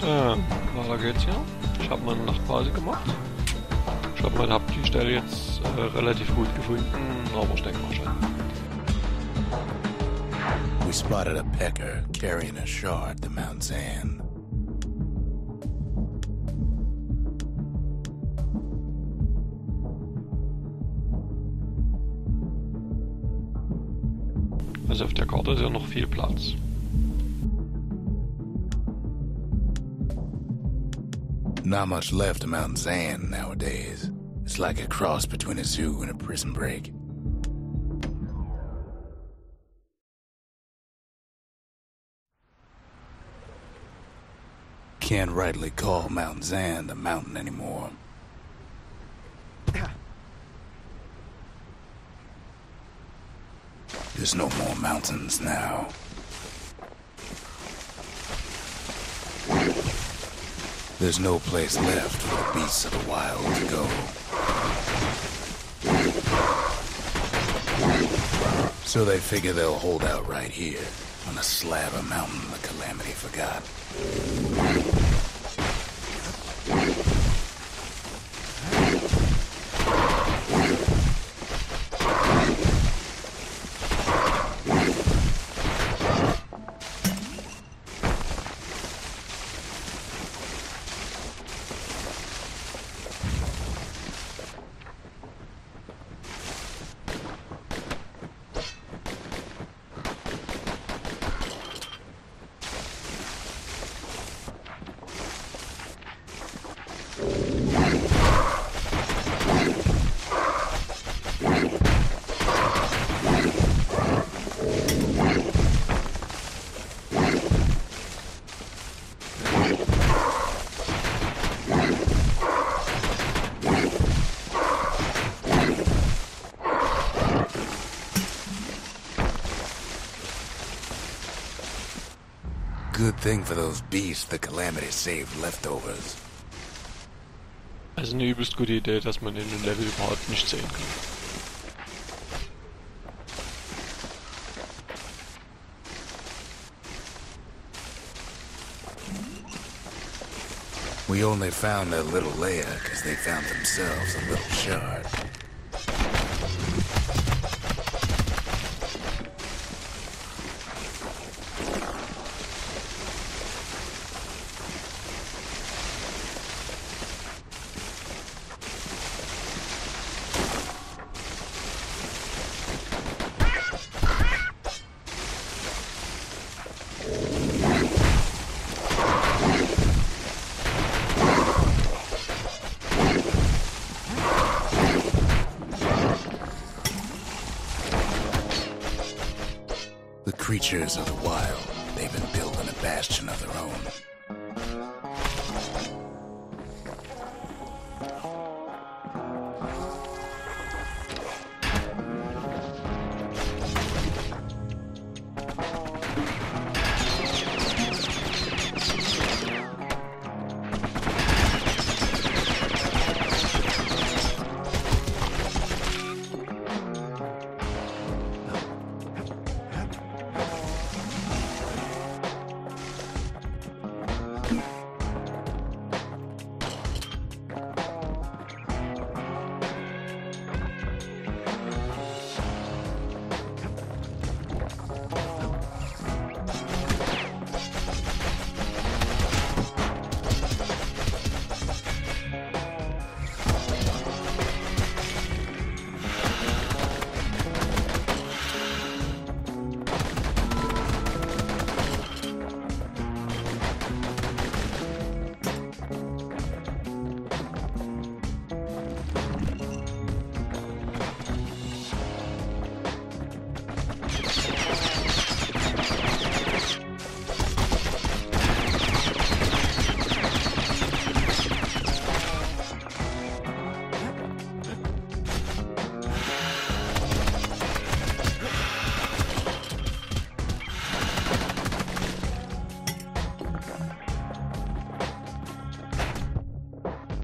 So, weiter geht's hier. Ich habe meine Nachtpause gemacht. Ich glaube, man hat die Stelle jetzt relativ gut gefunden, aber ich denke mal schon. We spotted a pecker carrying a shard to Mount Zan. Also auf der Karte ist ja noch viel Platz. Not much left of Mount Zan nowadays. It's like a cross between a zoo and a prison break. Can't rightly call Mount Zan the mountain anymore. There's no more mountains now. There's no place left for the beasts of the wild to go. So they figure they'll hold out right here, on a slab of mountain the Calamity forgot. Good thing for those beasts the Calamity saved leftovers. Also eine übelst gute Idee, dass man in dem Level überhaupt nicht sehen kann. We only found their little lair because they found themselves a little shard. The creatures of the wild, they've been building a bastion of their own.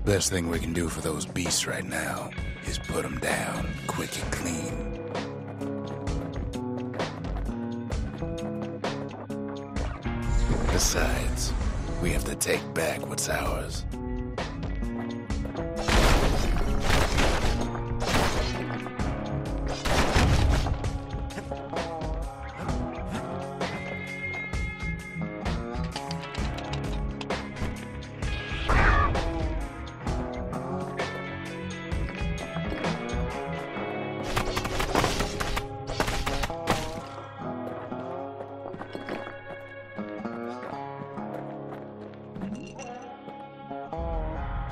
Best thing we can do for those beasts right now is put them down quick and clean. Besides, We have to take back what's ours.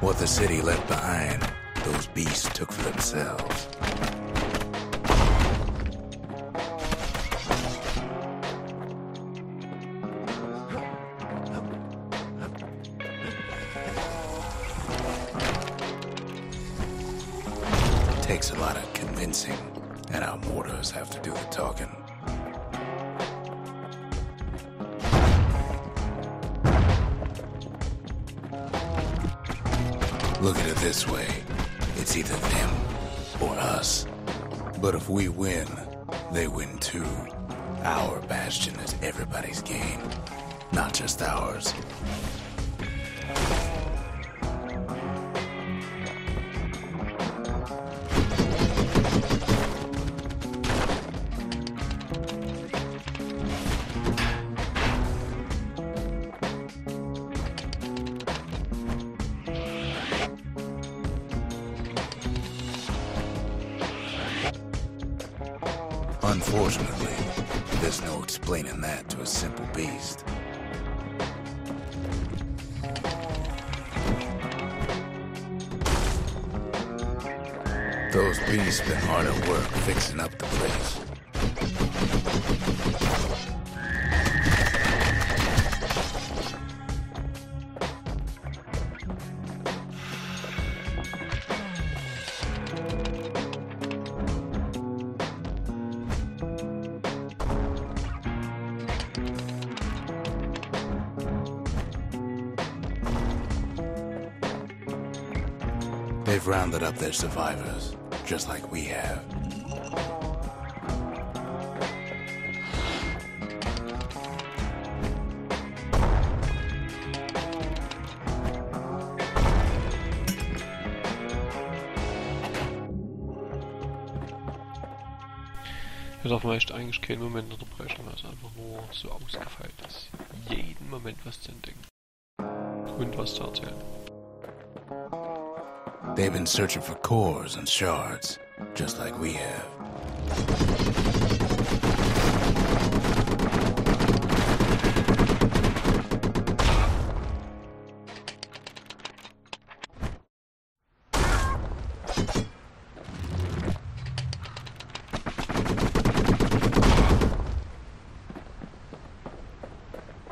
What the city left behind, those beasts took for themselves. Takes a lot of convincing, and our mortars have to do the talking. Look at it this way. It's either them or us. But if we win, they win too. Our Bastion is everybody's game, not just ours. Unfortunately, there's no explaining that to a simple beast. Those beasts been hard at work fixing up the place. They've rounded up their survivors, just like we have. Hier darf man echt eigentlich keinen Moment unterbrechen, weil es einfach nur so ausgefeilt ist. Jeden Moment was zu entdecken. Und was zu erzählen. They've been searching for cores and shards, just like we have.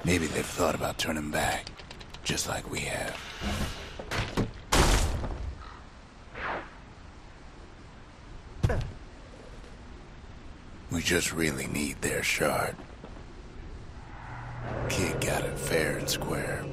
Maybe they've thought about turning back, just like we have. We just really need their shard. Kid got it fair and square.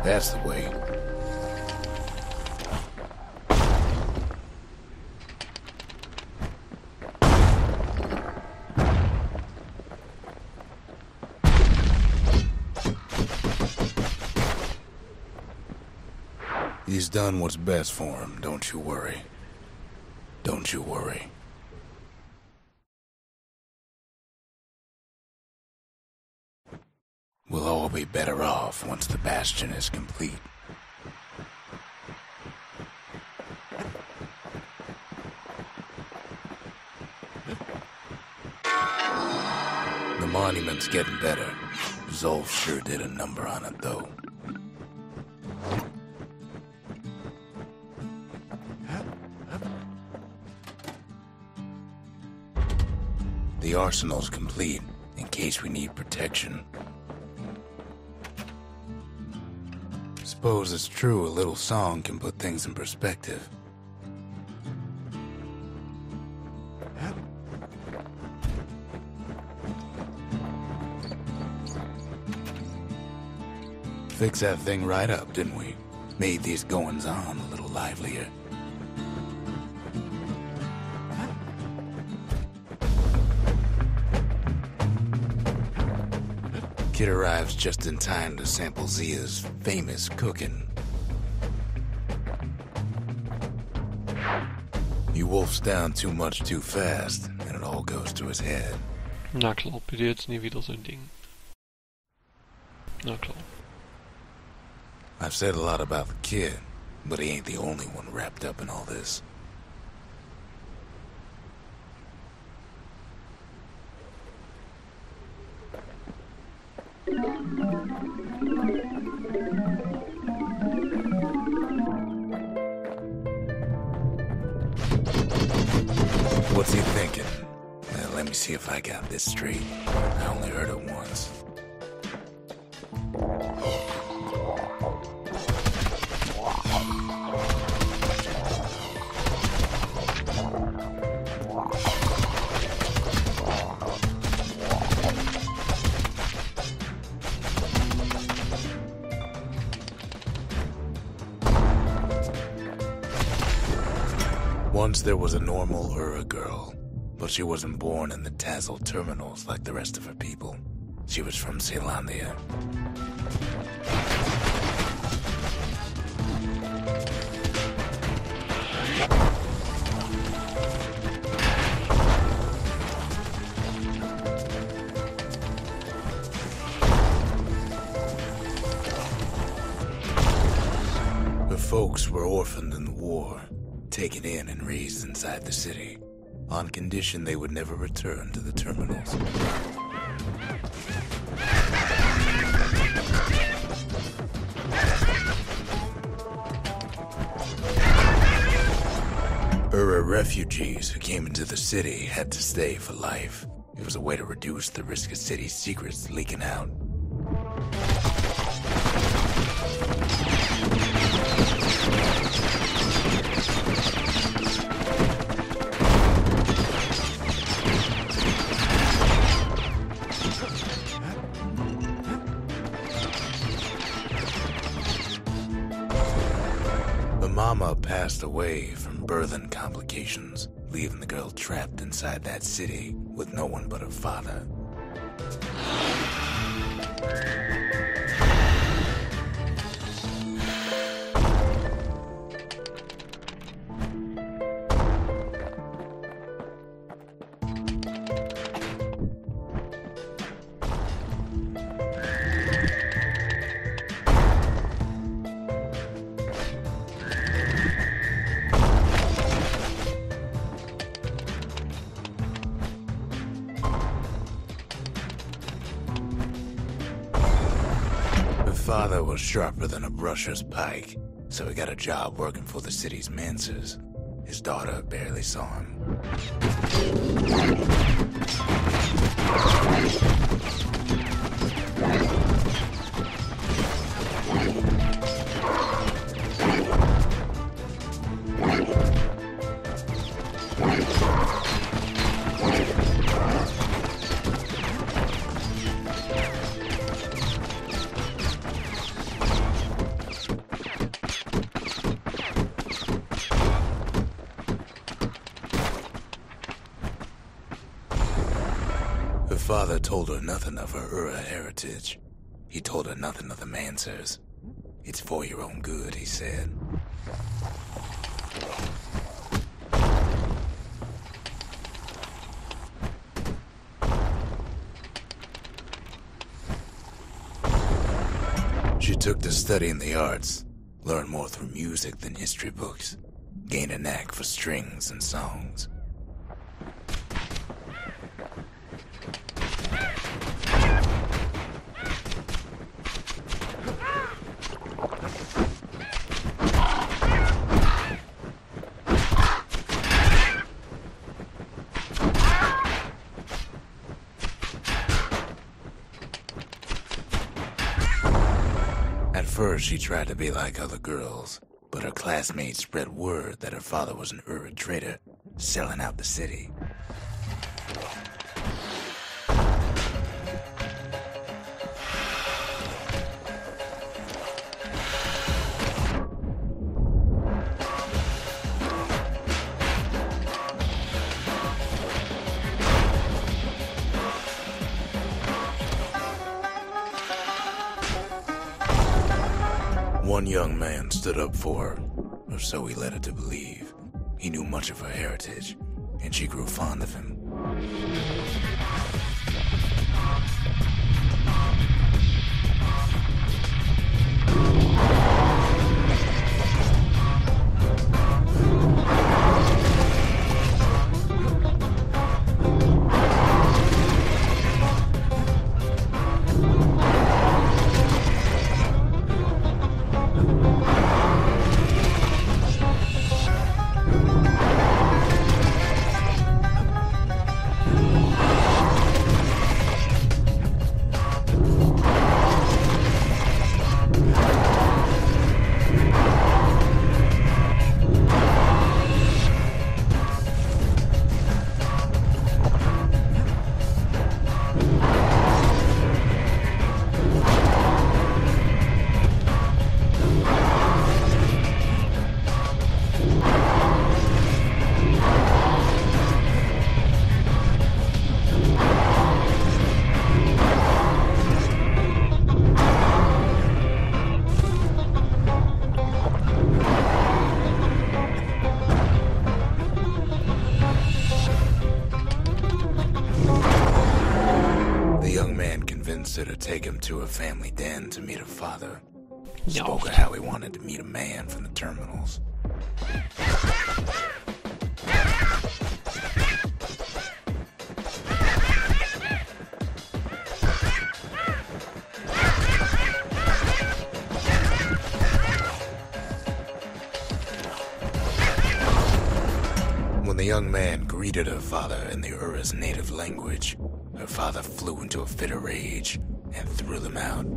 That's the way. He's done what's best for him, don't you worry. Don't you worry. We'll all be better off once the Bastion is complete. The monument's getting better. Zolf sure did a number on it, though. The arsenal's complete, in case we need protection. Suppose it's true a little song can put things in perspective. Fixed that thing right up, didn't we? Made these goings-on a little livelier. Kid arrives just in time to sample Zia's famous cooking. He wolfs down too much too fast, and it all goes to his head. Na klar, bitte jetzt nie wieder so ein Ding. Na klar. I've said a lot about the kid, but he ain't the only one wrapped up in all this. What's he thinking? Let me see if I got this straight. I only heard it once. Once there was a normal Ura girl, but she wasn't born in the Tassel terminals like the rest of her people. She was from Zealandia. Her folks were orphaned in the war, taken in and raised inside the city, on condition they would never return to the terminals. Ura refugees who came into the city had to stay for life. It was a way to reduce the risk of city secrets leaking out. Mama passed away from birthing complications, leaving the girl trapped inside that city with no one but her father. Father was sharper than a brusher's pike, so he got a job working for the city's mancers. His daughter barely saw him. Her father told her nothing of her Ura heritage. He told her nothing of the Mansers. It's for your own good, he said. She took to studying the arts, learned more through music than history books, gained a knack for strings and songs. first, she tried to be like other girls, but her classmates spread word that her father was an Ur trader, selling out the city. One young man stood up for her, or so he led her to believe. He knew much of her heritage, and she grew fond of him. To take him to a family den to meet her father. Spoke of how he wanted to meet a man from the terminals. When the young man greeted her father in the Ura's native language, her father flew into a fit of rage and threw them out.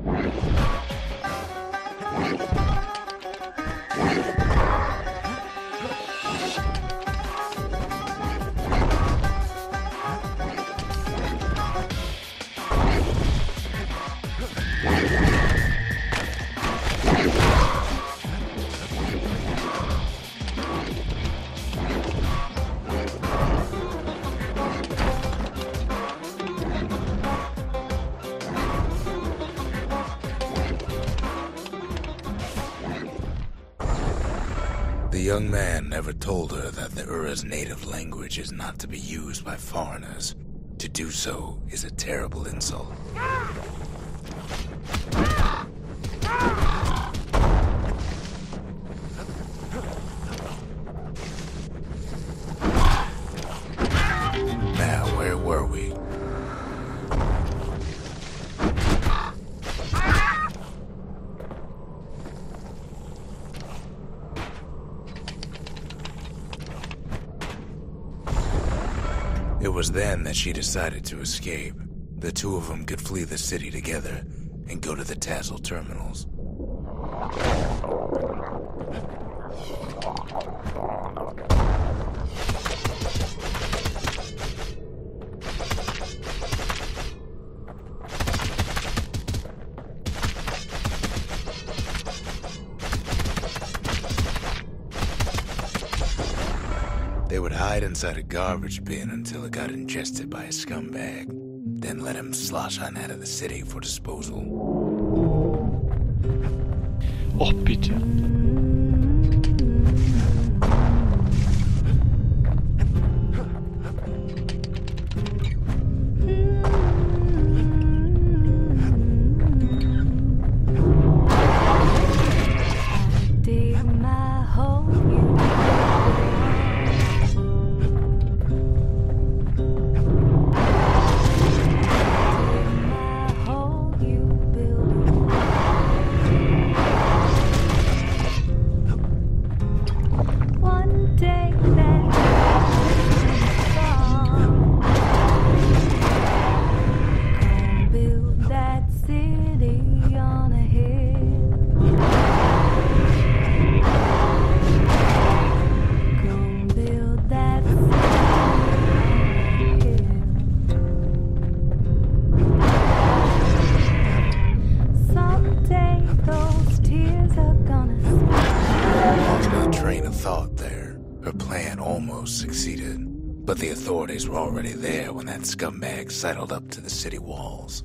The young man never told her that the Ura's native language is not to be used by foreigners. To do so is a terrible insult. Now, where were we? It was then that she decided to escape. The two of them could flee the city together and go to the Tassel terminals. They would hide inside a garbage bin until it got ingested by a scumbag, then let him slosh on out of the city for disposal. Oh, bitte. Her plan almost succeeded, but the authorities were already there when that scumbag sidled up to the city walls.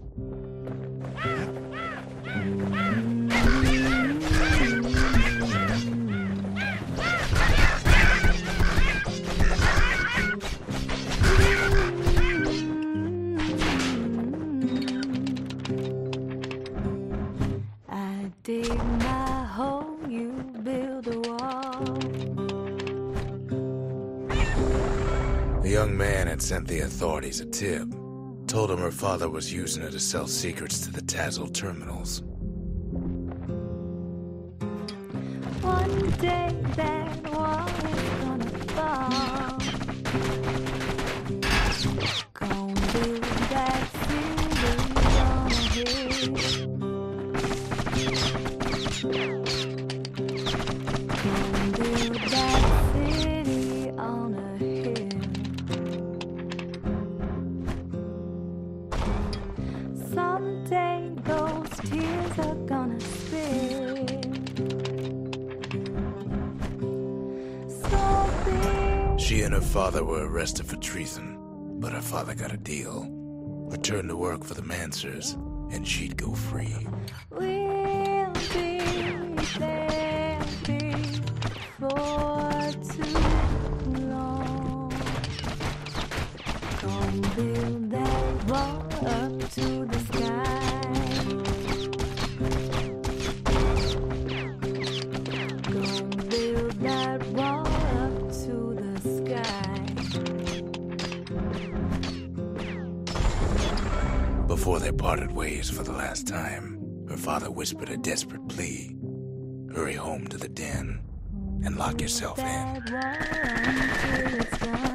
I dig my hole, you build a wall. The young man had sent the authorities a tip. Told him her father was using her to sell secrets to the Tassel terminals. One day that wall is gonna fall. Gonna build that city on a hill. Gonna build that city on a hill. Someday those tears are gonna spill. She and her father were arrested for treason, but her father got a deal. Returned to work for the Mansers, and she'd go free. We'll be there before too long. Gonna build that wall up to the sky. Gonna build that wall up to the sky. Before they parted ways for the last time, her father whispered a desperate plea. Hurry home to the den and lock yourself in. That wall until it's done.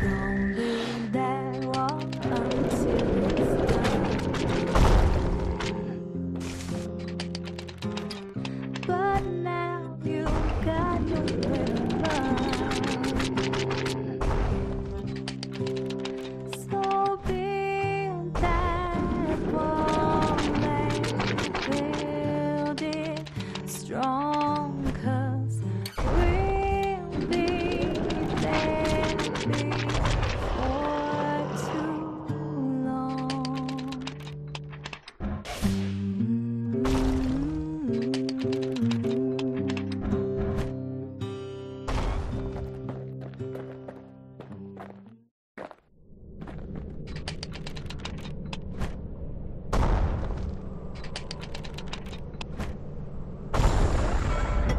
Gonna build that wall until it's done. But now you got nowhere to run. So build that wall and build it strong, 'cause we'll be there before too long.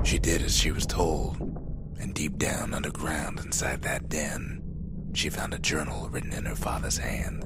She did as she was told, and deep down underground inside that den, she found a journal written in her father's hand.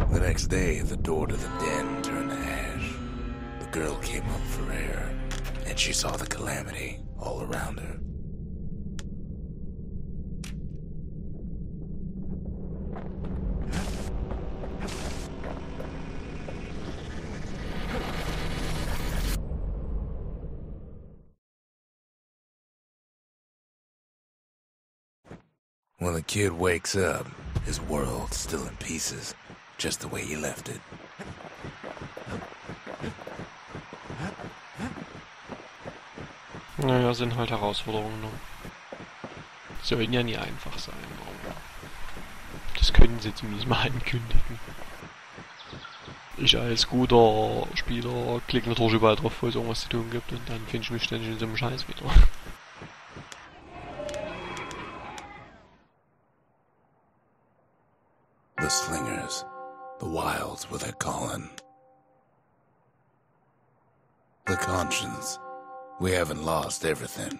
The next day, the door to the den turned to ash. The girl came up for air, and she saw the calamity all around her. When the kid wakes up, his world's still in pieces, just the way he left it. Naja, sind halt Herausforderungen. Ne? Sollen ja nie einfach sein, aber das können sie zumindest mal ankündigen. Ich als guter Spieler klicke natürlich überall drauf, wo es irgendwas zu tun gibt, und dann finde ich mich ständig in so einem Scheiß wieder. The Slingers. The Wilds with their calling. The Conscience. We haven't lost everything,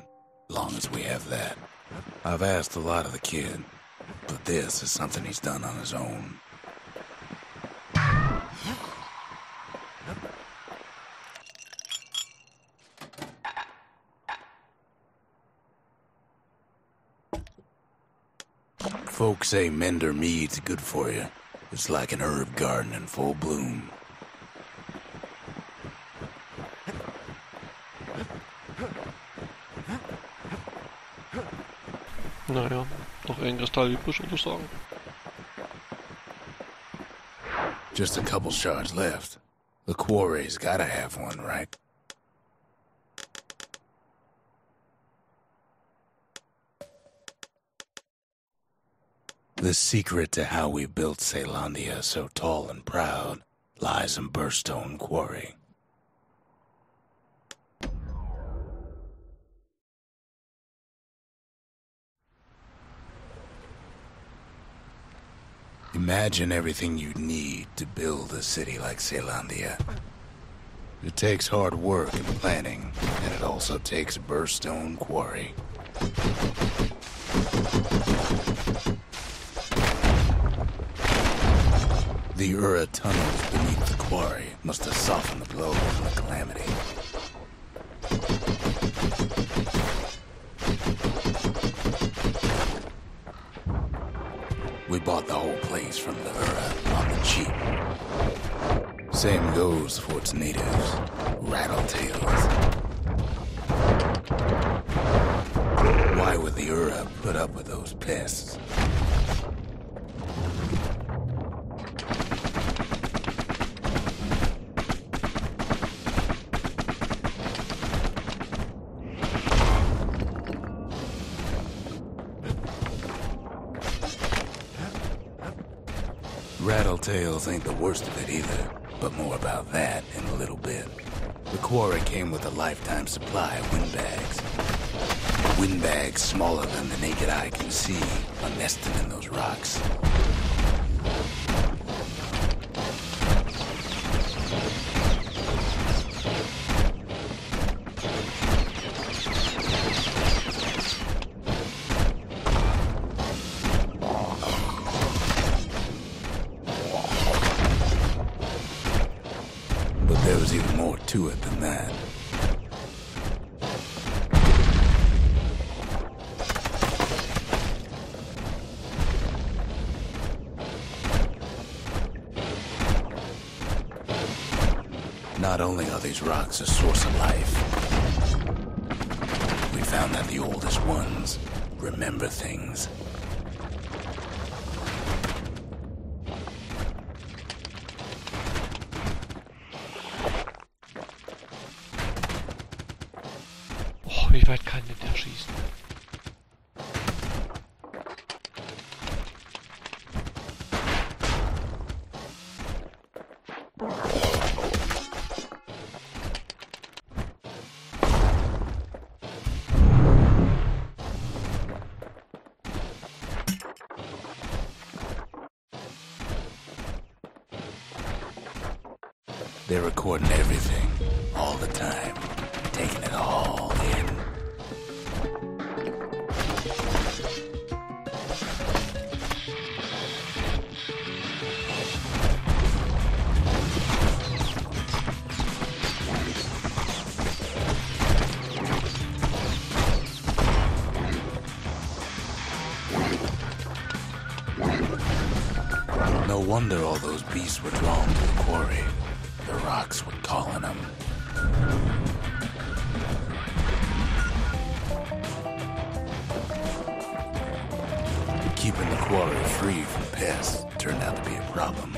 long as we have that. I've asked a lot of the kid, but this is something he's done on his own. Folks say Mender mead's good for you. It's like an herb garden in full bloom. Naja, noch ein Kristall übrig, würde ich sagen. Just a couple shards left. The quarry's gotta have one, right? The secret to how we built Caelondia so tall and proud lies in Burstone Quarry. Imagine everything you'd need to build a city like Caelondia. It takes hard work and planning, and it also takes Burstone Quarry. The Ura tunnels beneath the quarry must have softened the blow from the calamity. We bought the whole place from the Ura on the cheap. Same goes for its natives, rattletails. Why would the Ura put up with those pests? Rattletails ain't the worst of it either, but more about that in a little bit. The quarry came with a lifetime supply of windbags. Windbags smaller than the naked eye can see are nested in those rocks. There was even more to it than that. Not only are these rocks a source of life, we found that the oldest ones remember things. Wie weit kann denn der schießen? They're recording everything, all the time, taking it all in. No wonder all those beasts were drawn to the quarry. The rocks were calling them. Keeping the quarry free from pests turned out to be a problem.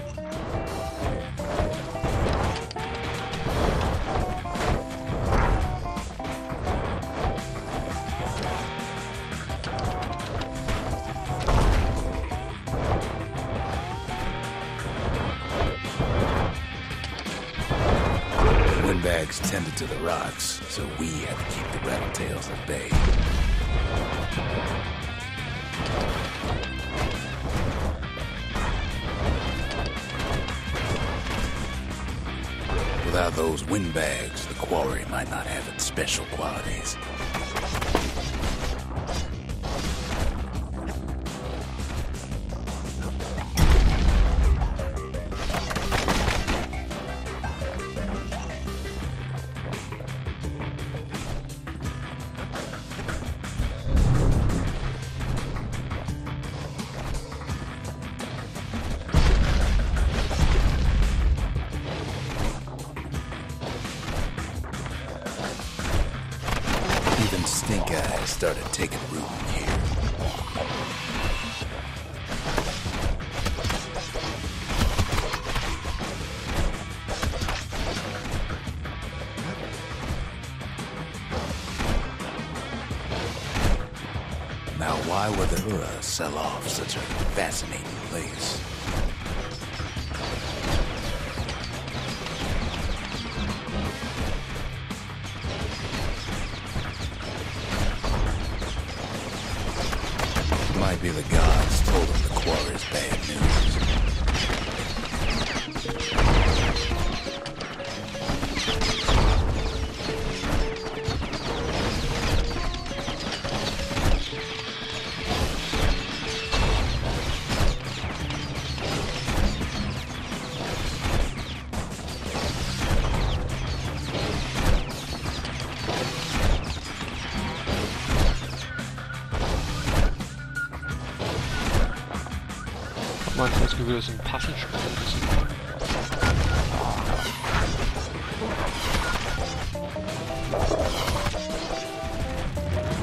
Windbags tended to the rocks, so we had to keep the rattletails at bay. Without those windbags, the quarry might not have its special qualities. stink eyes started taking root in here. Now, why would the Ura sell off such a fascinating place? Might be the gods told him the quarry's bad news. Manchmal das Gefühl, das sind Puzzlespiele.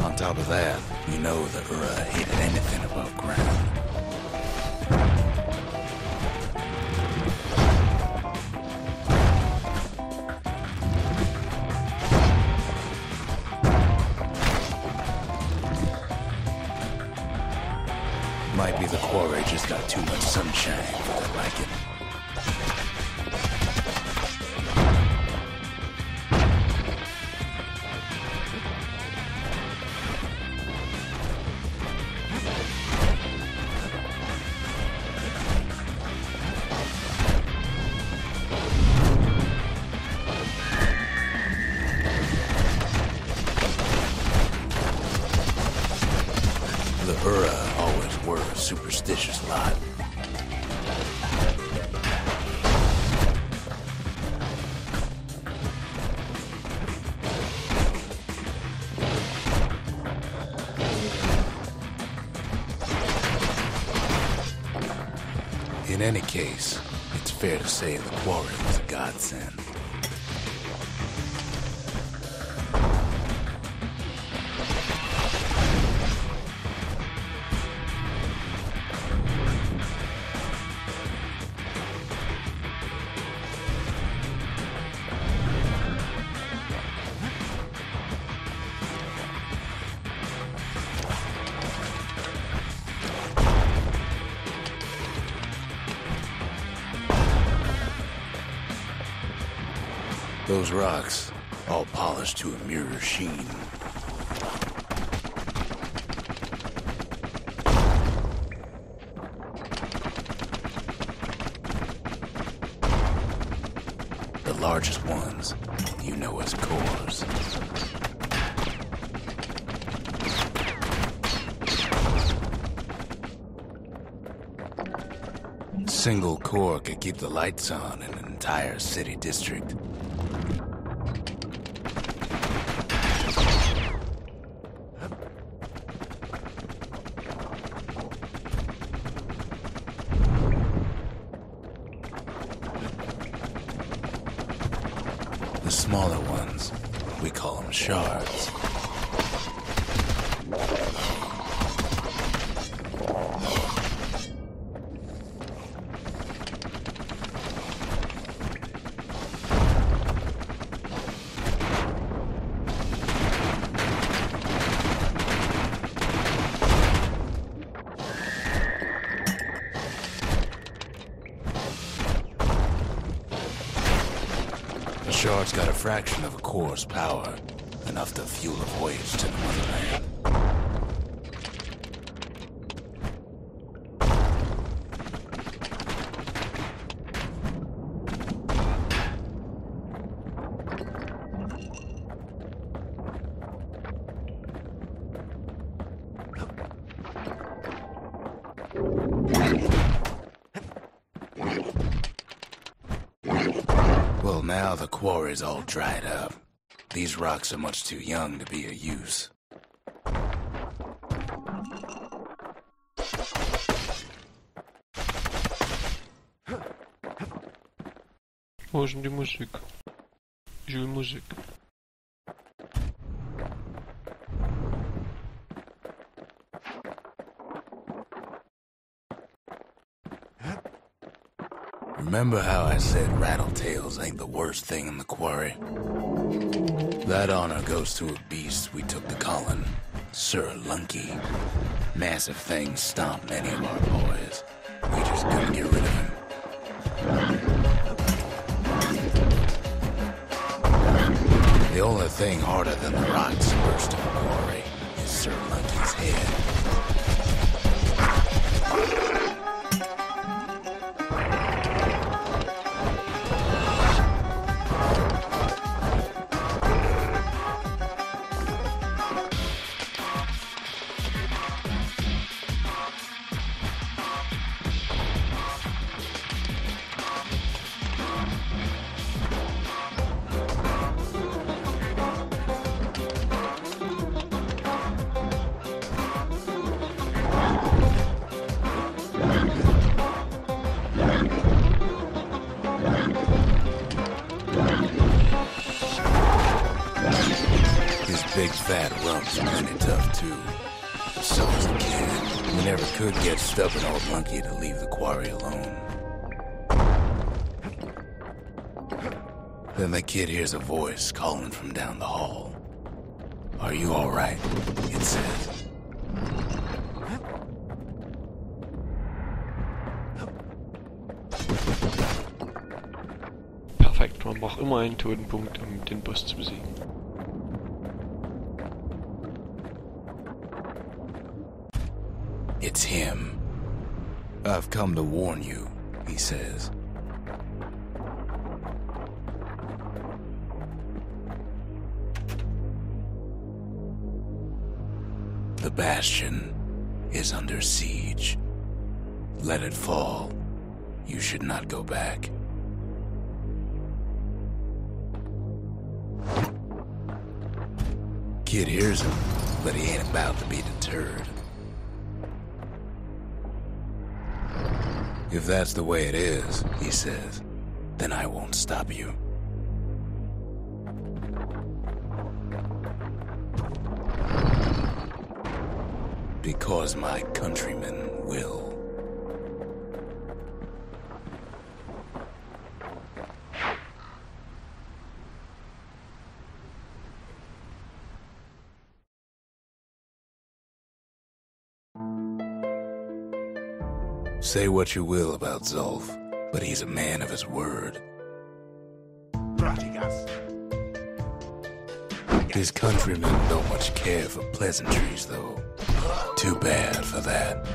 On top of that, you know the Ura hated anything above ground. Might be the quarry just got too much sunshine for their liking. The Ura always were a superstitious lot. In any case, it's fair to say the quarry was a godsend. Those rocks, all polished to a mirror sheen. The largest ones, you know as cores. Single core could keep the lights on in an entire city district. The smaller ones, we call them shards. The shard's got a fraction of a core's power, enough to fuel a voyage to the motherland. Well, now the quarry's all dried up. These rocks are much too young to be of use. Wo ist denn die Musik? Ich will Musik. Remember how I said rattletails ain't the worst thing in the quarry? That honor goes to a beast we took to Colin, Sir Lunky. Massive things stomped many of our boys. We just couldn't get rid of him. The only thing harder than the rocks burst of the quarry is Sir Lunky's head. Big fat rump's plenty tough too. So was the kid. We never could get stubborn old Lunky to leave the quarry alone. Then the kid hears a voice calling from down the hall. "Are you all right?" it says. Perfekt, man braucht immer einen Totenpunkt, um den Boss zu besiegen. It's him. "I've come to warn you," he says. "The Bastion is under siege. Let it fall. You should not go back." Kid hears him, but he ain't about to be deterred. "If that's the way it is," he says, "then I won't stop you." Because my countrymen will. Say what you will about Zulf, but he's a man of his word. His countrymen don't much care for pleasantries, though. Too bad for that.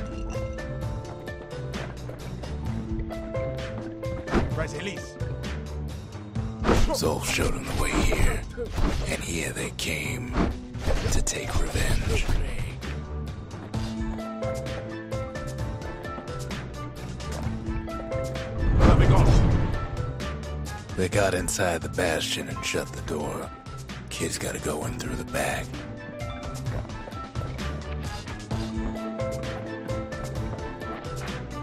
Zulf showed him the way here, and here they came to take revenge. They got inside the Bastion and shut the door. Kid's gotta go in through the back.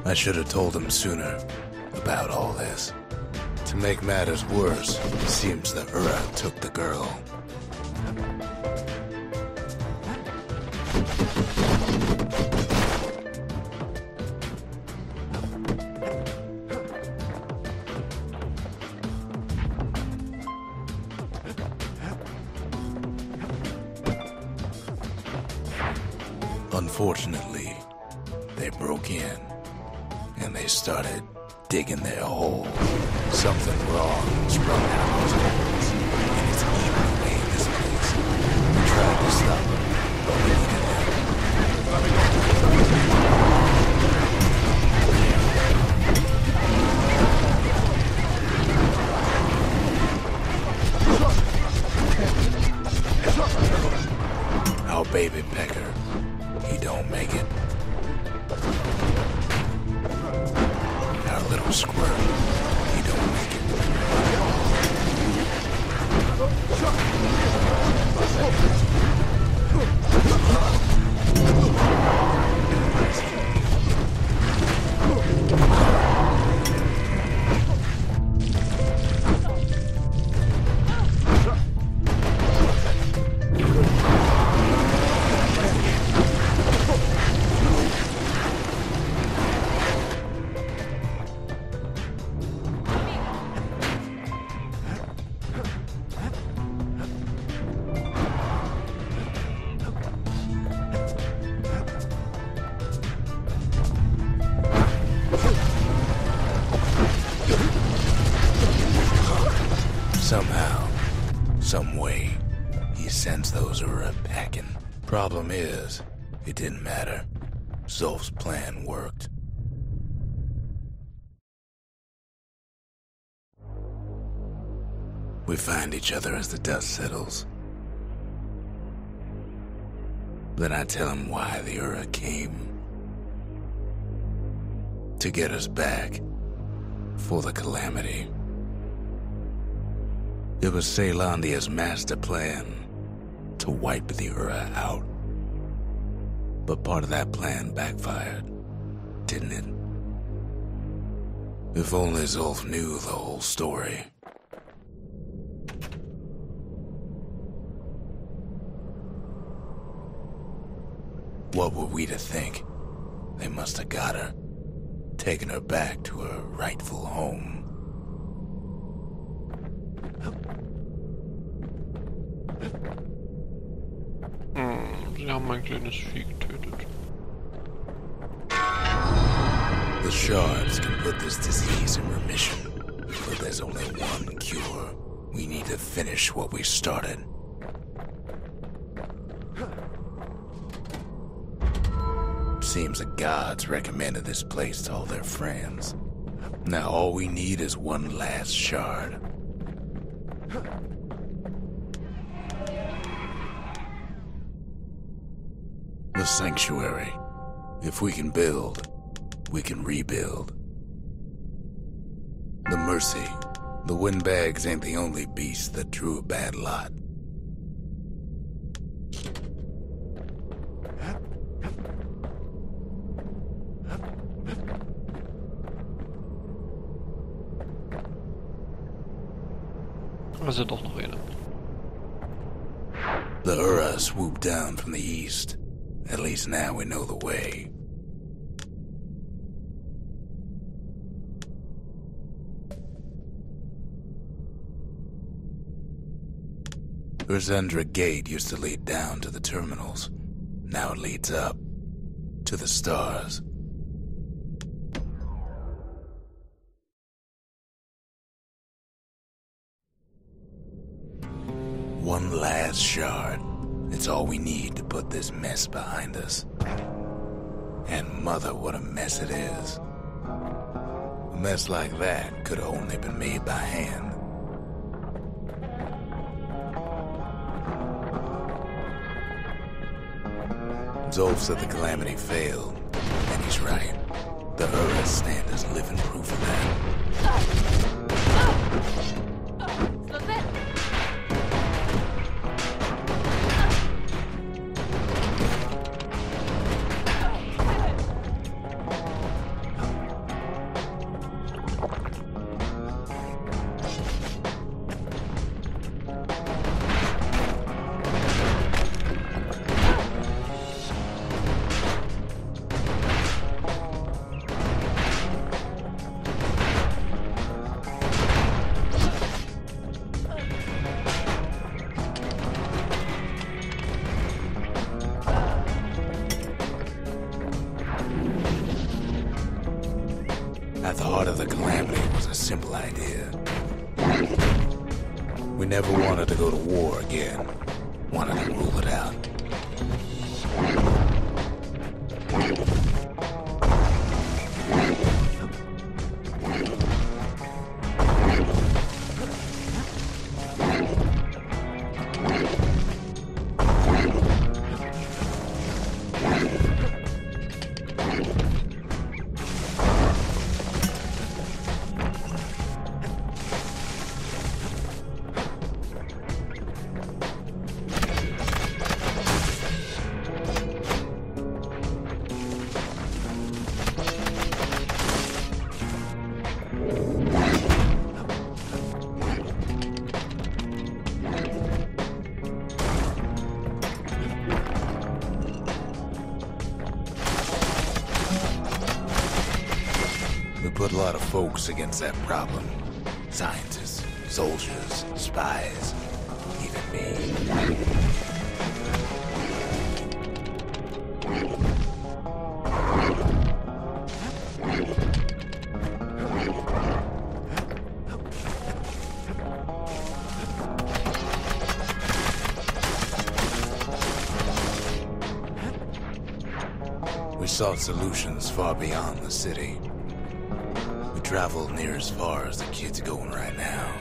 I should have told him sooner about all this. To make matters worse, it seems the Ura took the girl. Unfortunately, they broke in, and they started digging their hole. Something wrong sprung out of those holes, and it's eating away this place. We tried to stop them, but we needed help. Our baby pecker, he don't make it. Our little squirrel, he don't make it. Somehow, some way, he sends those Ura packing. Problem is, it didn't matter. Zolf's plan worked. We find each other as the dust settles. Then I tell him why the Ura came. To get us back. For the Calamity. It was Caelondia's master plan to wipe the Ura out. But part of that plan backfired, didn't it? If only Zolf knew the whole story. What were we to think? They must have got her, taken her back to her rightful home. Sie haben mein kleines Vieh getötet. The shards can put this disease in remission, but there's only one cure. We need to finish what we started. Seems the gods recommended this place to all their friends. Now all we need is one last shard. The sanctuary. If we can build, we can rebuild. The mercy. The windbags ain't the only beast that drew a bad lot. Also doch noch eine. The Ura swooped down from the east. At least now we know the way. Urzendra Gate used to lead down to the terminals. Now it leads up to the stars. One last shard. It's all we need to put this mess behind us. And mother, what a mess it is. A mess like that could have only been made by hand. Zolf said the Calamity failed, and he's right. The Ura stand as living proof of that. At the heart of the Calamity was a simple idea. We never wanted to go to war again. Wanted to rule it out. We put a lot of folks against that problem. Scientists, soldiers, spies, even me. We sought solutions far beyond the city. We traveled near as far as the kid's going right now.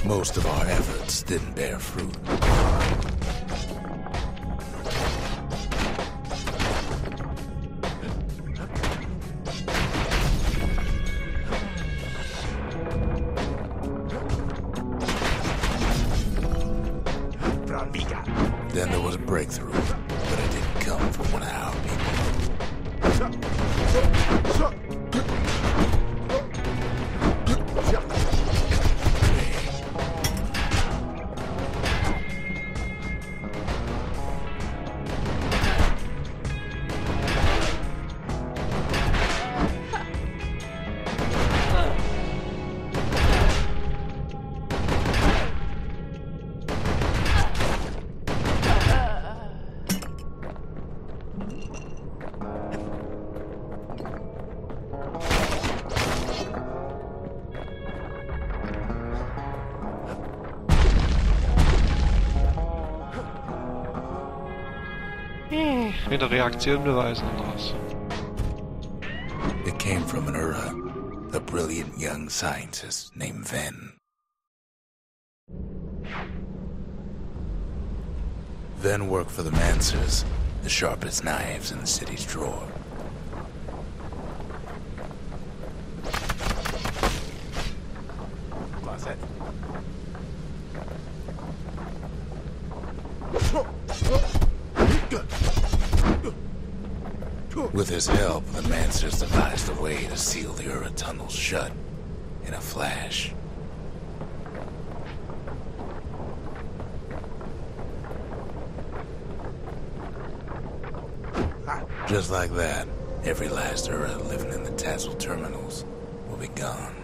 Most of our efforts didn't bear fruit. Then there was a breakthrough, but it didn't come from one of our Wieder Reaktion beweisen oder was? It came from an a brilliant young scientist named Ven. Ven worked for the Mancers, the sharpest knives in the city's drawer. With his help, the Mancers devised a way to seal the Ura tunnels shut in a flash. Just like that, every last Ura living in the Tassel terminals will be gone.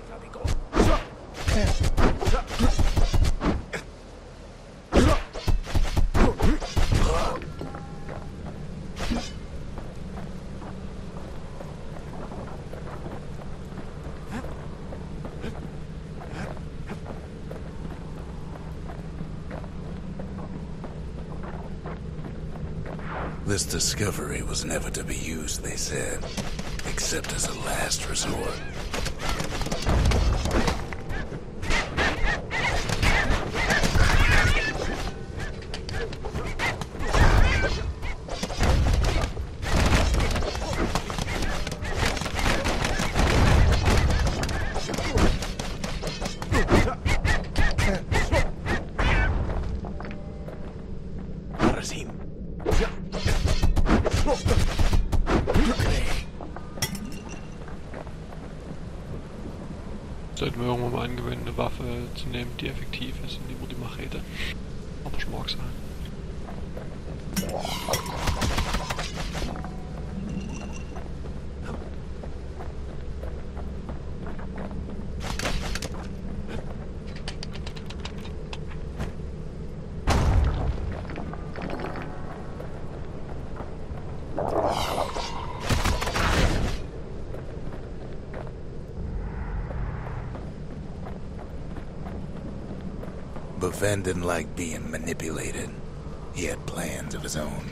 This discovery was never to be used, they said, except as a last resort. Sollten wir irgendwann mal angewöhnen, eine Waffe zu nehmen, die effektiv ist und lieber die Machete. Aber ich mag sein. But Ven didn't like being manipulated. He had plans of his own.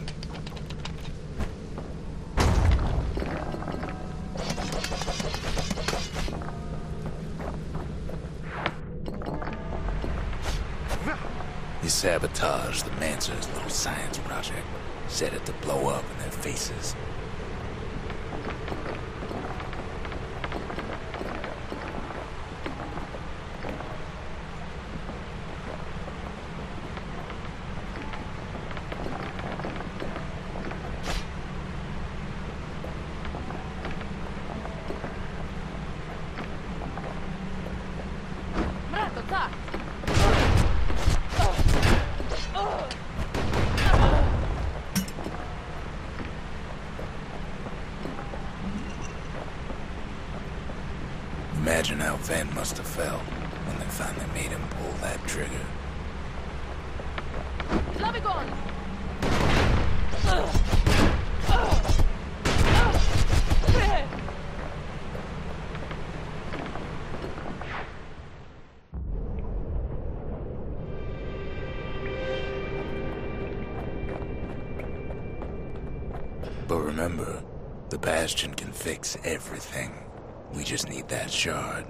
He sabotaged the Mancer's little science project, set it to blow up in their faces. Imagine how Van must have felt when they finally made him pull that trigger. But remember, the Bastion can fix everything. We just need that shard.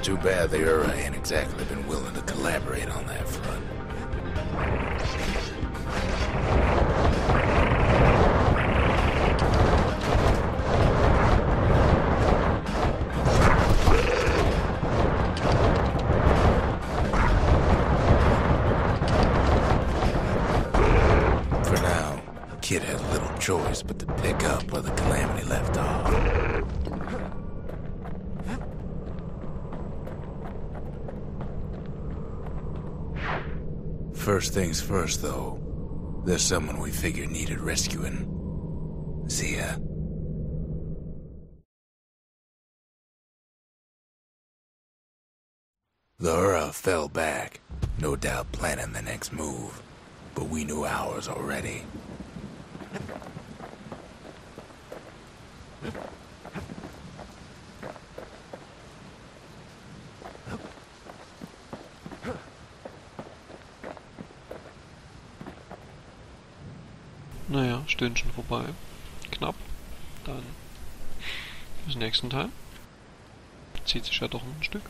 Too bad the Ura ain't exactly been willing to collaborate on that front. For now, Kid had little choice but to pick up where the Calamity left off. First things first, though. There's someone we figured needed rescuing. Zia. The Ura fell back, no doubt planning the next move, but we knew ours already. Naja, Stündchen vorbei. Knapp. Dann bis nächsten Teil. Zieht sich ja doch ein Stück.